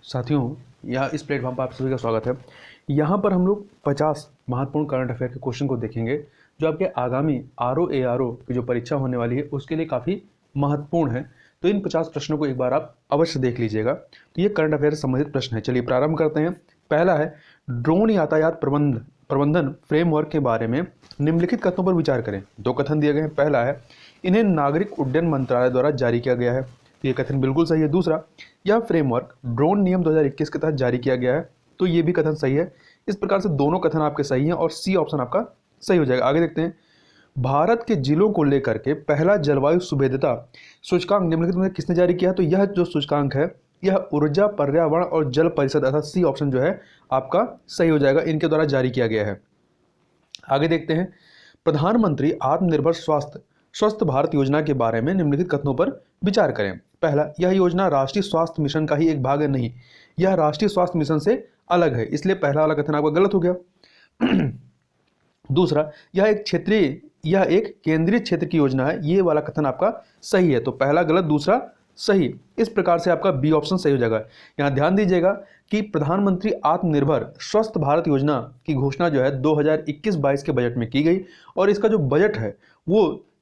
साथियों, यहाँ इस प्लेटफॉर्म पर आप सभी का स्वागत है। यहाँ पर हम लोग 50 महत्वपूर्ण करंट अफेयर के क्वेश्चन को देखेंगे जो आपके आगामी RO की जो परीक्षा होने वाली है उसके लिए काफ़ी महत्वपूर्ण है। तो इन 50 प्रश्नों को एक बार आप अवश्य देख लीजिएगा। तो ये करंट अफेयर से संबंधित प्रश्न है। चलिए प्रारंभ करते हैं। पहला है, ड्रोन यातायात प्रबंधन फ्रेमवर्क के बारे में निम्नलिखित कथनों पर विचार करें। दो कथन दिए गए हैं। पहला है, इन्हें नागरिक उड्डयन मंत्रालय द्वारा जारी किया गया है। ये कथन बिल्कुल सही है। दूसरा, यह फ्रेमवर्क ड्रोन नियम 2021 के तहत जारी किया गया है। तो ये भी कथन सही है। इस प्रकार से दोनों कथन आपके सही हैं और सी ऑप्शन आपका सही हो जाएगा। आगे देखते हैं। भारत के जिलों को लेकर के पहला जलवायु सुभेद्यता सूचकांक निम्नलिखित में किसने जारी किया? तो यह जो सूचकांक है यह ऊर्जा, पर्यावरण और जल परिषद अर्थात सी ऑप्शन जो है आपका सही हो जाएगा। इनके द्वारा जारी किया गया है। आगे देखते हैं। प्रधानमंत्री आत्मनिर्भर स्वस्थ भारत योजना के बारे में निम्नलिखित कथनों पर विचार करें। पहला, यह योजना राष्ट्रीय स्वास्थ्य मिशन का ही एक भाग है। नहीं, यह राष्ट्रीय स्वास्थ्य मिशन से अलग है, इसलिए पहला वाला कथन आपका गलत हो गया। दूसरा, यह एक केंद्रीय क्षेत्र की योजना है। ये वाला कथन आपका सही है। तो पहला गलत, दूसरा सही। इस प्रकार से आपका बी ऑप्शन सही हो जाएगा। यहाँ ध्यान दीजिएगा कि प्रधानमंत्री आत्मनिर्भर स्वस्थ भारत योजना की घोषणा जो है 2021-22 के बजट में की गई और इसका जो बजट है वो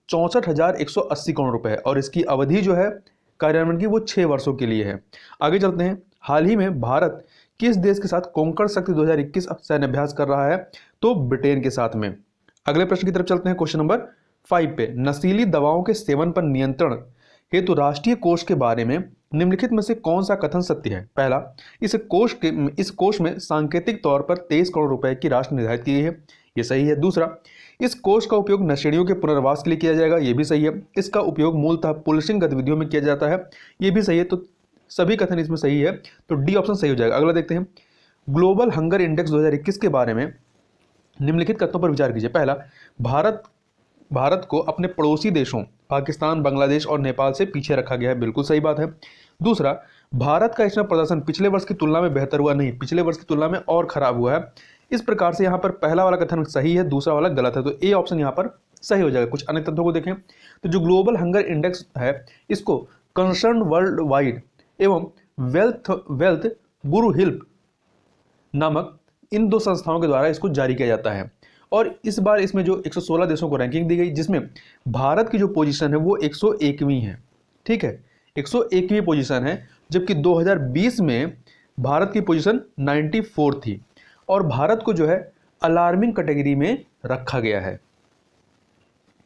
64,180 करोड़ रुपए है और इसकी अवधि जो है कार्यान्वयन की वो 6 वर्षों के लिए है। आगे चलते हैं। हाल ही में भारत किस देश के साथ कोंकण शक्ति 2021 सैन्य अभ्यास कर रहा है? तो ब्रिटेन के साथ में। अगले प्रश्न की तरफ चलते हैं। क्वेश्चन नंबर 5 पे, नशीली दवाओं के सेवन पर नियंत्रण हेतु राष्ट्रीय कोष के बारे में निम्नलिखित में से कौन सा कथन सत्य है? पहला, इस कोष में सांकेतिक तौर पर 23 करोड़ रुपए की राशि निर्धारित की गई है। ये सही है। दूसरा, इस कोष का उपयोग नशेड़ियों के पुनर्वास के लिए किया जाएगा। ये भी सही है। इसका उपयोग मूलतः पुलिसिंग गतिविधियों में किया जाता है। ये भी सही है। तो सभी कथन इसमें सही है। तो डी ऑप्शन सही हो जाएगा। अगला देखते हैं। ग्लोबल हंगर इंडेक्स 2021 के बारे में निम्नलिखित कथनों पर विचार कीजिए। पहला, भारत को अपने पड़ोसी देशों पाकिस्तान, बांग्लादेश और नेपाल से पीछे रखा गया है। बिल्कुल सही बात है। दूसरा, भारत का इसमें प्रदर्शन पिछले वर्ष की तुलना में बेहतर हुआ। नहीं, पिछले वर्ष की तुलना में और खराब हुआ है। इस प्रकार से यहाँ पर पहला वाला कथन सही है, दूसरा वाला गलत है। तो ए ऑप्शन यहाँ पर सही हो जाएगा। कुछ अन्य तथ्यों को देखें तो जो ग्लोबल हंगर इंडेक्स है इसको कंसर्न वर्ल्ड वाइड एवं वेल्थ बुरु हिल्प नामक इन दो संस्थाओं के द्वारा इसको जारी किया जाता है और इस बार इसमें जो 116 देशों को रैंकिंग दी गई जिसमें भारत की जो पोजीशन है वो 101वीं है। ठीक है, 101वीं पोजीशन है, जबकि 2020 में भारत की पोजीशन 94 थी और भारत को जो है अलार्मिंग कैटेगरी में रखा गया है।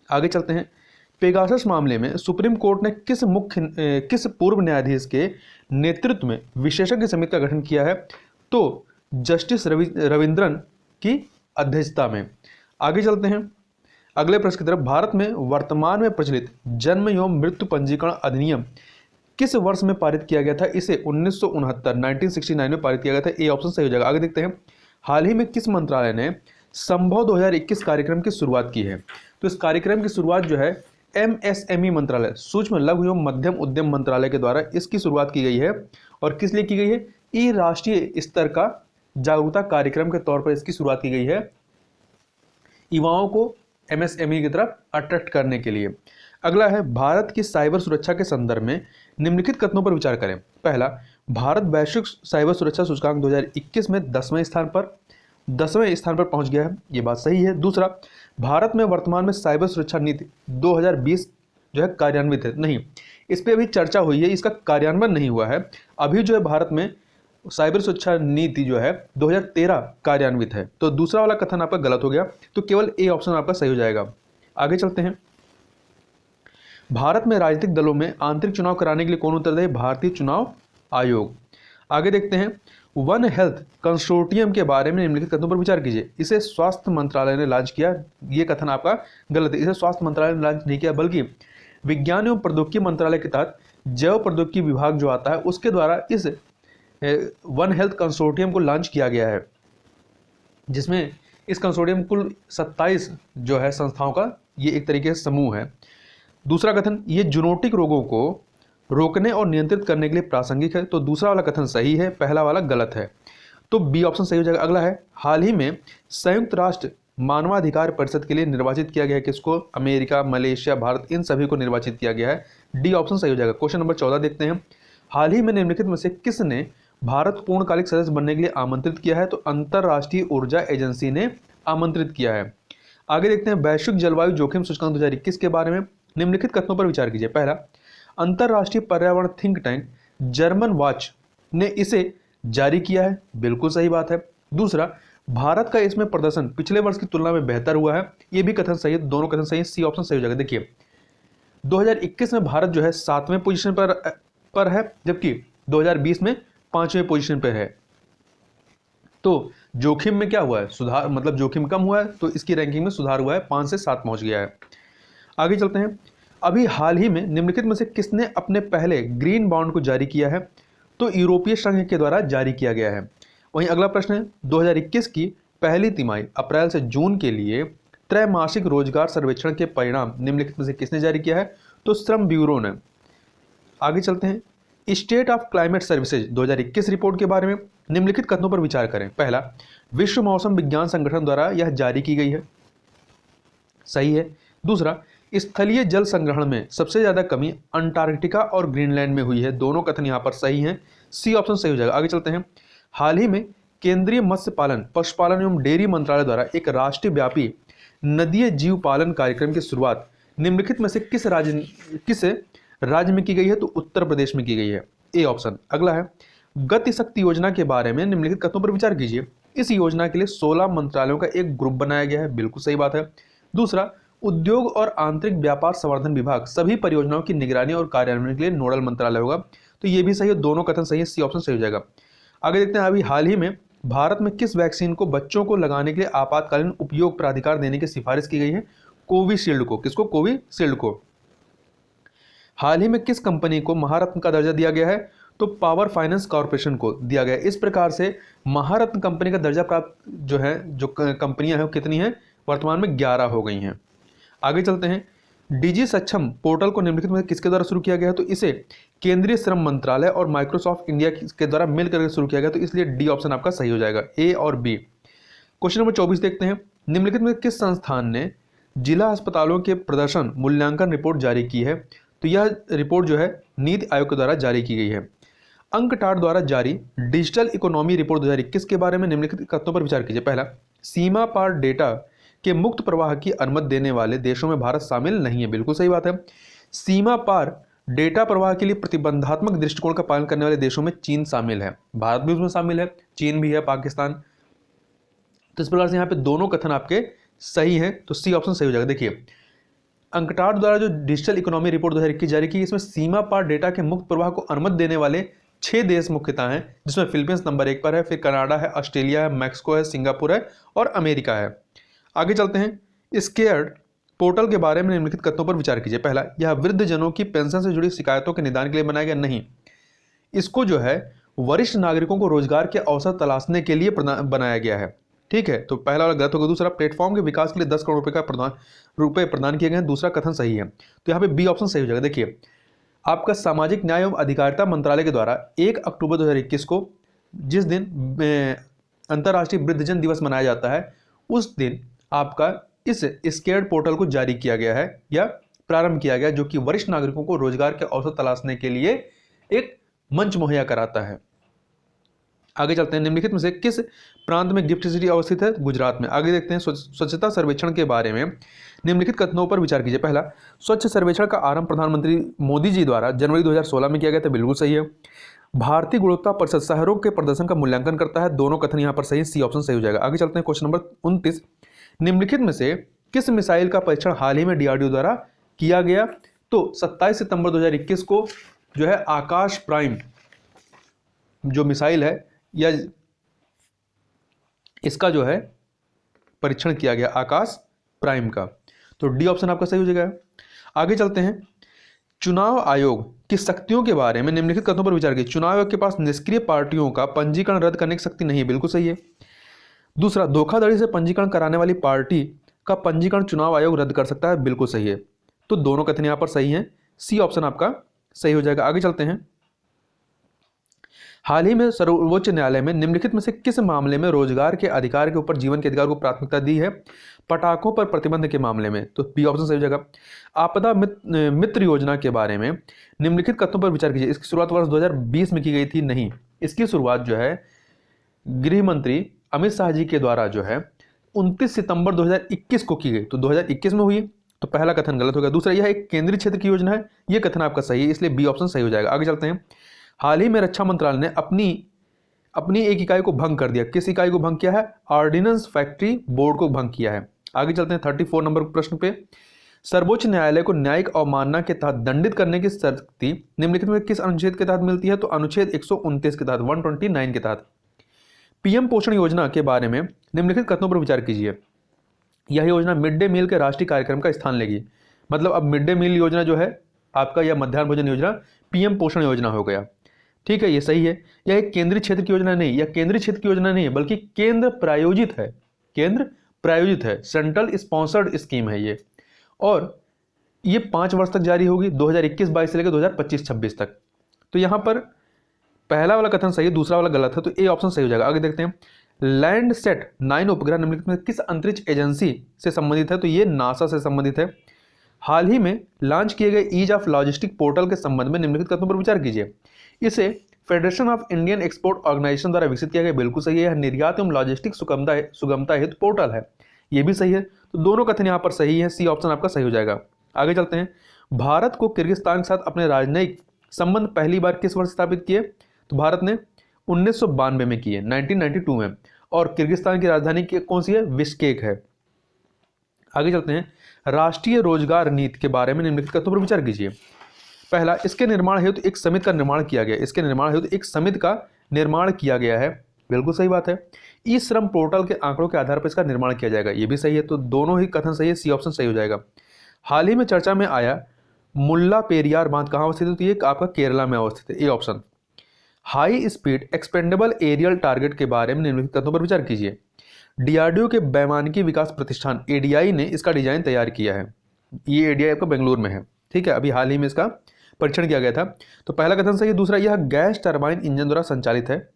आगे चलते हैं। पेगासस मामले में सुप्रीम कोर्ट ने किस पूर्व न्यायाधीश के नेतृत्व में विशेषज्ञ समिति का गठन किया है? तो जस्टिस रविंद्रन की अध्यक्षता में। आगे चलते हैं अगले प्रश्न की तरफ। भारत में वर्तमान में प्रचलित जन्म एवं मृत्यु पंजीकरण अधिनियम किस वर्ष में पारित किया गया था? इसे 1969 में पारित किया गया था। ए ऑप्शन सही हो जाएगा। आगे देखते हैं। हाल ही में किस मंत्रालय ने संभव 2021 कार्यक्रम की शुरुआत की है? तो इस कार्यक्रम की शुरुआत जो है MSME मंत्रालय, सूक्ष्म लघु एवं मध्यम उद्यम मंत्रालय के द्वारा इसकी शुरुआत की गई है। और किस लिए की गई है? ई राष्ट्रीय स्तर का जागरूकता कार्यक्रम के तौर पर इसकी शुरुआत की गई है, युवाओं को MSME की तरफ अट्रैक्ट करने के लिए। अगला है, भारत की साइबर सुरक्षा के संदर्भ में निम्नलिखित कथनों पर विचार करें। पहला, भारत वैश्विक साइबर सुरक्षा सूचकांक 2021 में 10वें स्थान पर पहुंच गया है। ये बात सही है। दूसरा, भारत में वर्तमान में साइबर सुरक्षा नीति 2020 जो है कार्यान्वित है। नहीं, इस पर अभी चर्चा हुई है, इसका कार्यान्वयन नहीं हुआ है। अभी जो है भारत में साइबर सुरक्षा नीति जो है 2013 कार्यान्वित है। तो दूसरा वाला कथन आपका गलत हो गया। तो केवल ए ऑप्शन आपका सही हो जाएगा। आगे चलते हैं। भारत में राजनीतिक दलों में आंतरिक चुनाव कराने के लिए कौन उत्तरदायी? भारतीय चुनाव आयोग। आगे देखते हैं। वन हेल्थ कंसोर्टियम के बारे में निम्नलिखित कथनों पर विचार कीजिए। इसे स्वास्थ्य मंत्रालय ने लॉन्च किया। ये कथन आपका गलत है। इसे स्वास्थ्य मंत्रालय ने लॉन्च नहीं किया, बल्कि विज्ञान एवं प्रौद्योगिकी मंत्रालय के तहत जैव प्रौद्योगिकी विभाग जो आता है उसके द्वारा इस वन हेल्थ कंसोर्टियम को लॉन्च किया गया है, जिसमें इस कंसोर्टियम कुल 27 जो है संस्थाओं का ये एक तरीके से समूह है। दूसरा कथन, ये जूनोटिक रोगों को रोकने और नियंत्रित करने के लिए प्रासंगिक है। तो दूसरा वाला कथन सही है, पहला वाला गलत है। तो बी ऑप्शन सही हो जाएगा। अगला है, हाल ही में संयुक्त राष्ट्र मानवाधिकार परिषद के लिए निर्वाचित किया गया है किसको? अमेरिका, मलेशिया, भारत, इन सभी को निर्वाचित किया गया है। डी ऑप्शन सही हो जाएगा। क्वेश्चन नंबर 14 देखते हैं। हाल ही में निम्नलिखित में से किसने भारत पूर्णकालिक सदस्य बनने के लिए आमंत्रित किया है? तो अंतरराष्ट्रीय ऊर्जा एजेंसी ने आमंत्रित किया है। आगे देखते हैं वैश्विक जलवायु जोखिम सूचकांक 2021 के बारे में निम्नलिखित कथनों पर विचार कीजिए। पहला, अंतरराष्ट्रीय पर्यावरण थिंक टैंक जर्मन वॉच ने इसे जारी किया है, बिल्कुल सही बात है। दूसरा, भारत का इसमें प्रदर्शन पिछले वर्ष की तुलना में बेहतर हुआ है, ये भी कथन सही है, दोनों कथन सही है, सी ऑप्शन सही हो जाएगा। देखिए 2021 में भारत जो है 7वें पोजीशन पर है, जबकि 2020 में 5वें पोजीशन पर है। तो जोखिम में क्या हुआ है? सुधार, मतलब जोखिम कम हुआ है, तो इसकी रैंकिंग में सुधार हुआ है, 5 से 7 पहुंच गया है। आगे चलते हैं। अभी हाल ही में निम्नलिखित में से किसने अपने पहले ग्रीन बॉन्ड को जारी किया है? तो यूरोपीय संघ के द्वारा जारी किया गया है। वहीं अगला प्रश्न है 2021 की पहली तिमाही अप्रैल से जून के लिए त्रैमासिक रोजगार सर्वेक्षण के परिणाम निम्नलिखित में से किसने जारी किया है? तो श्रम ब्यूरो ने। आगे चलते हैं। State of climate services 2021 report के बारे में निम्नलिखित कथनों पर विचार करें। पहला, विश्व मौसम विज्ञान संगठन द्वारा यह जारी की गई है, सही है। दूसरा, स्थलीय जल संग्रहण में सबसे ज्यादा कमी अंटार्कटिका और ग्रीनलैंड में हुई है, दोनों कथन यहां पर सही हैं, सी ऑप्शन सही हो जाएगा। आगे चलते हैं। हाल ही में केंद्रीय मत्स्य पालन, पशुपालन एवं डेयरी मंत्रालय द्वारा एक राष्ट्रीय व्यापी नदीय जीव पालन कार्यक्रम की शुरुआत निम्नलिखित में से किस राज्य में की गई है? तो उत्तर प्रदेश में की गई है, ए ऑप्शन। अगला है गति शक्ति योजना के बारे में निम्नलिखित कथनों पर विचार कीजिए। इस योजना के लिए 16 मंत्रालयों का एक ग्रुप बनाया गया है, बिल्कुल सही बात है। दूसरा, उद्योग और आंतरिक व्यापार संवर्धन विभाग सभी परियोजनाओं की निगरानी और कार्यान्वयन के लिए नोडल मंत्रालय होगा, तो ये भी सही है, दोनों कथन सही है, सी ऑप्शन सही हो जाएगा। आगे देखते हैं। अभी हाल ही में भारत में किस वैक्सीन को बच्चों को लगाने के लिए आपातकालीन उपयोग प्राधिकार देने की सिफारिश की गई है? कोविशील्ड को। किसको? कोविशील्ड को। हाल ही में किस कंपनी को महारत्न का दर्जा दिया गया है? तो पावर फाइनेंस कॉर्पोरेशन को दिया गया है। इस प्रकार से महारत्न कंपनी का दर्जा प्राप्त जो कंपनियां हैं वो कितनी हैं? वर्तमान में 11 हो गई हैं। आगे चलते हैं। डिजी सक्षम पोर्टल को निम्नलिखित में किसके द्वारा शुरू किया गया है? तो इसे केंद्रीय श्रम मंत्रालय और माइक्रोसॉफ्ट इंडिया के द्वारा मिलकर शुरू किया गया, तो इसलिए डी ऑप्शन आपका सही हो जाएगा, ए और बी। क्वेश्चन नंबर 24 देखते हैं। निम्नलिखित में किस संस्थान ने जिला अस्पतालों के प्रदर्शन मूल्यांकन रिपोर्ट जारी की है? तो यह रिपोर्ट जो है नीति आयोग के द्वारा जारी की गई है। अंकटाड द्वारा जारी डिजिटल इकोनॉमी रिपोर्ट 2021 के बारे में निम्नलिखित कथनों पर विचार कीजिए। पहला, सीमा पार डेटा के मुक्त प्रवाह की अनुमति देने वाले देशों में भारत शामिल नहीं है, बिल्कुल सही बात है। सीमा पार डेटा प्रवाह के लिए प्रतिबंधात्मक दृष्टिकोण का पालन करने वाले देशों में चीन शामिल है, भारत भी उसमें शामिल है, चीन भी है, पाकिस्तान। तो इस प्रकार से यहाँ पे दोनों कथन आपके सही हैं, तो सी ऑप्शन सही हो जाएगा। देखिए अंकटाड द्वारा जो डिजिटल इकोनॉमी रिपोर्ट 2021 जारी की, इसमें सीमा पार डेटा के मुक्त प्रवाह को अनुमति देने वाले 6 देश मुख्यतः हैं, जिसमें फिलीपींस नंबर 1 पर है, फिर कनाडा है, ऑस्ट्रेलिया है, मैक्सिको है, सिंगापुर है और अमेरिका है। आगे चलते हैं। स्केयर्ड पोर्टल के बारे में निम्नलिखित कथनों पर विचार कीजिए। पहला, यह वृद्ध जनों की पेंशन से जुड़ी शिकायतों के निदान के लिए बनाया गया नहीं, इसको जो है वरिष्ठ नागरिकों को रोजगार के अवसर तलाशने के लिए बनाया गया है, ठीक है। तो पहला वाला गलत होगा। दूसरा, प्लेटफॉर्म के विकास के लिए 10 करोड़ रुपए प्रदान किए गए हैं, दूसरा कथन सही है, तो यहाँ पे बी ऑप्शन सही हो जाएगा। देखिए आपका सामाजिक न्याय एवं अधिकारिता मंत्रालय के द्वारा 1 अक्टूबर 2021 को जिस दिन अंतर्राष्ट्रीय वृद्धजन दिवस मनाया जाता है, उस दिन आपका इस स्केयर्ड पोर्टल को जारी किया गया है या प्रारंभ किया गया, जो कि वरिष्ठ नागरिकों को रोजगार के अवसर तलाशने के लिए एक मंच मुहैया कराता है। आगे चलते हैं। निम्नलिखित में से किस प्रांत में गिफ्ट सिटी अवस्थित है? गुजरात में। आगे देखते हैं। स्वच्छता सर्वेक्षण के बारे में निम्नलिखित कथनों पर विचार कीजिए। पहला, स्वच्छ सर्वेक्षण का आरंभ प्रधानमंत्री मोदी जी द्वारा जनवरी 2016 में किया गया था, बिल्कुल सही है। भारतीय गुणवत्ता परिषद शहरों के प्रदर्शन का मूल्यांकन करता है, दोनों कथन यहाँ पर सही, सी ऑप्शन सही हो जाएगा। आगे चलते हैं। क्वेश्चन नंबर 29, निम्नलिखित में से किस मिसाइल का परीक्षण हाल ही में डीआरडीओ द्वारा किया गया? तो 27 सितंबर 2021 को जो है आकाश प्राइम जो मिसाइल है या इसका जो है परीक्षण किया गया, आकाश प्राइम का, तो डी ऑप्शन आपका सही हो जाएगा। आगे चलते हैं। चुनाव आयोग की शक्तियों के बारे में निम्नलिखित कथनों पर विचार कीजिए। चुनाव आयोग के पास निष्क्रिय पार्टियों का पंजीकरण रद्द करने की शक्ति नहीं है, बिल्कुल सही है। दूसरा, धोखाधड़ी से पंजीकरण कराने वाली पार्टी का पंजीकरण चुनाव आयोग रद्द कर सकता है, बिल्कुल सही है। तो दोनों कथन यहां पर सही हैं, सी ऑप्शन आपका सही हो जाएगा। आगे चलते हैं। हाल ही में सर्वोच्च न्यायालय में निम्नलिखित में से किस मामले में रोजगार के अधिकार के ऊपर जीवन के अधिकार को प्राथमिकता दी है? पटाखों पर प्रतिबंध के मामले में, तो बी ऑप्शन सही हो जाएगा। आपदा मित्र योजना के बारे में निम्नलिखित कथनों पर विचार कीजिए। इसकी शुरुआत वर्ष 2020 में की गई थी, नहीं, इसकी शुरुआत जो है गृह मंत्री अमित शाह जी के द्वारा जो है 29 सितंबर 2021 को की गई। तो 2021 में हुई, तो पहला कथन गलत हो गया। दूसरा, यह एक केंद्रीय क्षेत्र की योजना है, यह कथन आपका सही है, इसलिए बी ऑप्शन सही हो जाएगा। आगे चलते हैं। हाल ही में रक्षा मंत्रालय ने अपनी एक इकाई को भंग कर दिया। किस इकाई को भंग किया है? ऑर्डिनेंस फैक्ट्री बोर्ड को भंग किया है। आगे चलते हैं 34 नंबर प्रश्न पे। सर्वोच्च न्यायालय को न्यायिक अवमानना के तहत दंडित करने की शक्ति निम्नलिखित में किस अनुच्छेद के तहत मिलती है? तो अनुच्छेद 129 के तहत, 129 के तहत। पीएम पोषण योजना के बारे में निम्नलिखित कथनों पर विचार कीजिए। यह योजना मिड डे मील के राष्ट्रीय कार्यक्रम का स्थान लेगी। मतलब अब मिड डे मील योजना जो है आपका, यह मध्याह्न भोजन योजना पीएम पोषण योजना हो गया। ठीक है, ये सही है। यह एक केंद्रीय क्षेत्र की योजना नहीं, यह केंद्रीय क्षेत्र की योजना नहीं है, बल्कि केंद्र प्रायोजित है। केंद्र प्रायोजित है, सेंट्रल स्पॉन्सर्ड स्कीम है ये। और ये 5 वर्ष तक जारी होगी, 2021-22 से लेकर 2025-26 तक। तो यहाँ पर पहला वाला कथन सही है, दूसरा वाला गलत है, तो ए ऑप्शन सही हो जाएगा। आगे देखते हैं। लैंडसेट 9 उपग्रह निम्नलिखित में किस अंतरिक्ष एजेंसी से संबंधित है? तो ये नासा से संबंधित है। हाल ही में लॉन्च किए गए ईज ऑफ लॉजिस्टिक पोर्टल के संबंध में निम्नलिखित कथनों पर विचार कीजिए। इसे federation of Indian export organisation द्वारा विकसित किया गया। बिल्कुल सही है। यह निर्यात एवं लॉजिस्टिक सुगमता हेतु पोर्टल है, यह भी सही है। तो दोनों कथन यहाँ पर सही है, सी ऑप्शन आपका सही हो जाएगा। आगे चलते हैं। भारत को किर्गिस्तान के साथ अपने राजनयिक संबंध पहली बार किस वर्ष स्थापित किए? तो भारत ने 1992 में किए, 1992 में। और किर्गिस्तान की राजधानी कौन सी है? बिश्केक है। आगे चलते हैं। राष्ट्रीय रोजगार नीति के बारे में निम्नलिखित कथनों पर विचार कीजिए। पहला, इसके निर्माण हेतु एक समिति का निर्माण किया गया। इसके निर्माण हेतु एक समिति का निर्माण किया गया है, बिल्कुल सही बात है। ई श्रम पोर्टल के आंकड़ों के आधार पर इसका निर्माण किया जाएगा, ये भी सही है। तो दोनों ही कथन सही है, सी ऑप्शन सही हो जाएगा। हाल ही में चर्चा में आया मुल्ला पेरियार बांध कहाँ अवस्थित है? तो ये आपका केरला में अवस्थित है, a option. High speed expendable aerial target के बारे में निम्नलिखित कथनों पर विचार कीजिए। डीआरडीओ के वैमानिकी विकास प्रतिष्ठान एडीआई ने इसका डिजाइन तैयार किया है। ये एडीआई आपका बेंगलुरु में है, ठीक है। अभी हाल ही में इसका परीक्षण किया गया था। तो पहला कथन सही है। दूसरा, यह गैस टरबाइन इंजन द्वारा संचालित है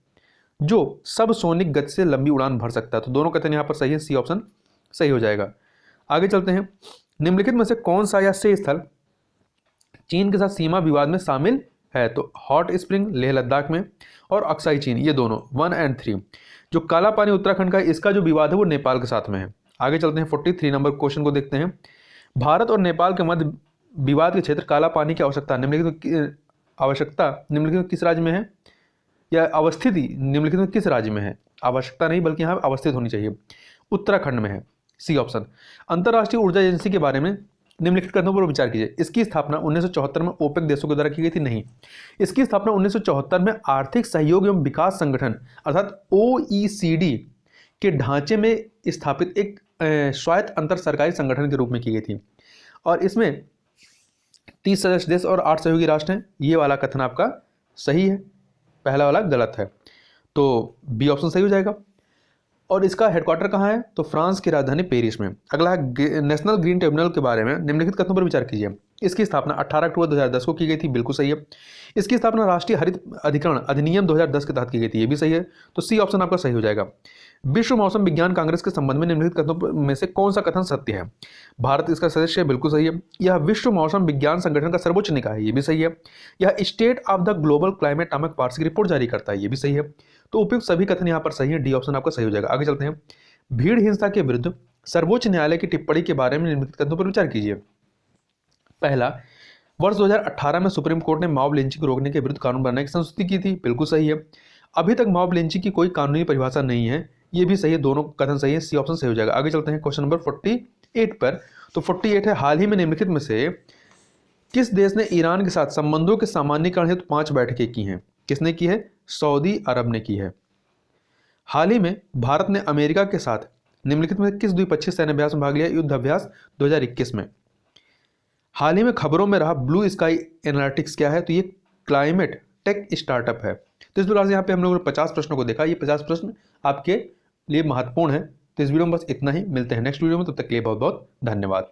जो सबसोनिक गति से लंबी उड़ान भर सकता है। तो दोनों कथन यहाँ पर सही है, सी ऑप्शन सही हो जाएगा। आगे चलते हैं। निम्नलिखित में से कौन सा या से स्थल चीन के साथ सीमा विवाद में शामिल है? तो हॉट स्प्रिंग लेह लद्दाख में और अक्साई चीन, ये दोनों 1 और 3। जो काला पानी उत्तराखंड का है, इसका जो विवाद है वो नेपाल के साथ में है। आगे चलते हैं। 43 नंबर क्वेश्चन को देखते हैं। भारत और नेपाल के मध्य विवाद के क्षेत्र काला पानी की आवश्यकता निम्नलिखित किस राज्य में है, या अवस्थिति निम्नलिखित में किस राज्य में है? आवश्यकता नहीं, बल्कि यहाँ अवस्थित होनी चाहिए। उत्तराखंड में है, सी ऑप्शन। अंतर्राष्ट्रीय ऊर्जा एजेंसी के बारे में निम्नलिखित कथनों पर विचार कीजिए। इसकी स्थापना 1974 में ओपेक देशों के द्वारा की गई थी? नहीं, इसकी स्थापना 1974 में आर्थिक सहयोग एवं विकास संगठन अर्थात ओईसीडी के ढांचे में स्थापित एक स्वायत्त अंतर सरकारी संगठन के रूप में की गई थी। और इसमें 30 सदस्य देश और 8 सहयोगी राष्ट्र हैं। ये वाला कथन आपका सही है, पहला वाला गलत है, तो बी ऑप्शन सही हो जाएगा। और इसका हेडक्वार्टर कहाँ है? तो फ्रांस की राजधानी पेरिस में। अगला है नेशनल ग्रीन ट्रिब्यूनल के बारे में निम्नलिखित कथनों पर विचार कीजिए। इसकी स्थापना 18 अक्टूबर 2010 को की गई थी, बिल्कुल सही है। इसकी स्थापना राष्ट्रीय हरित अधिकरण अधिनियम 2010 के तहत की गई थी, ये भी सही है। तो सी ऑप्शन आपका सही हो जाएगा। विश्व मौसम विज्ञान कांग्रेस के संबंध में निम्नलिखित कथनों में से कौन सा कथन सत्य है? भारत इसका सदस्य है, बिल्कुल सही है। यह विश्व मौसम विज्ञान संगठन का सर्वोच्च निकाय है, ये भी सही है। यह state of the global climate नामक वार्षिक रिपोर्ट जारी करता है, ये भी सही है। तो उपयुक्त सभी कथन यहाँ पर सही है, डी ऑप्शन आपका सही हो जाएगा। आगे चलते हैं। भीड़ हिंसा के विरुद्ध सर्वोच्च न्यायालय की टिप्पणी के बारे में निम्नलिखित कथनों पर विचार कीजिए। पहला, वर्ष 2018 में सुप्रीम कोर्ट ने मॉब लिंचिंग को रोकने के विरुद्ध कानून बनाने की संस्तुति की थी, बिल्कुल सही है। अभी तक मॉब लिंचिंग की कोई कानूनी परिभाषा नहीं है, ये भी सही है, दोनों कथन सही है, सी ऑप्शन सही हो जाएगा। आगे चलते हैं क्वेश्चन नंबर 48 पर। तो 48 है, हाल ही में निम्नलिखित में से किस देश ने ईरान के साथ संबंधों के सामान्यीकरण हेतु 5 बैठकें की हैं? किसने की है? सऊदी अरब ने की है। हाल ही में भारत ने अमेरिका के साथ निम्नलिखित में किस द्विपक्षीय सैन्य अभ्यास में भाग लिया? युद्ध अभ्यास 2021 में। हाल ही में खबरों में रहा ब्लू स्काई एनालिटिक्स क्या है? तो ये क्लाइमेट टेक स्टार्टअप है। तो इस प्रकार से यहाँ पे हम लोगों ने 50 प्रश्नों को देखा। ये 50 प्रश्न आपके लिए महत्वपूर्ण है। तो इस वीडियो में बस इतना ही, मिलते हैं नेक्स्ट वीडियो में, तब तक के लिए बहुत बहुत धन्यवाद।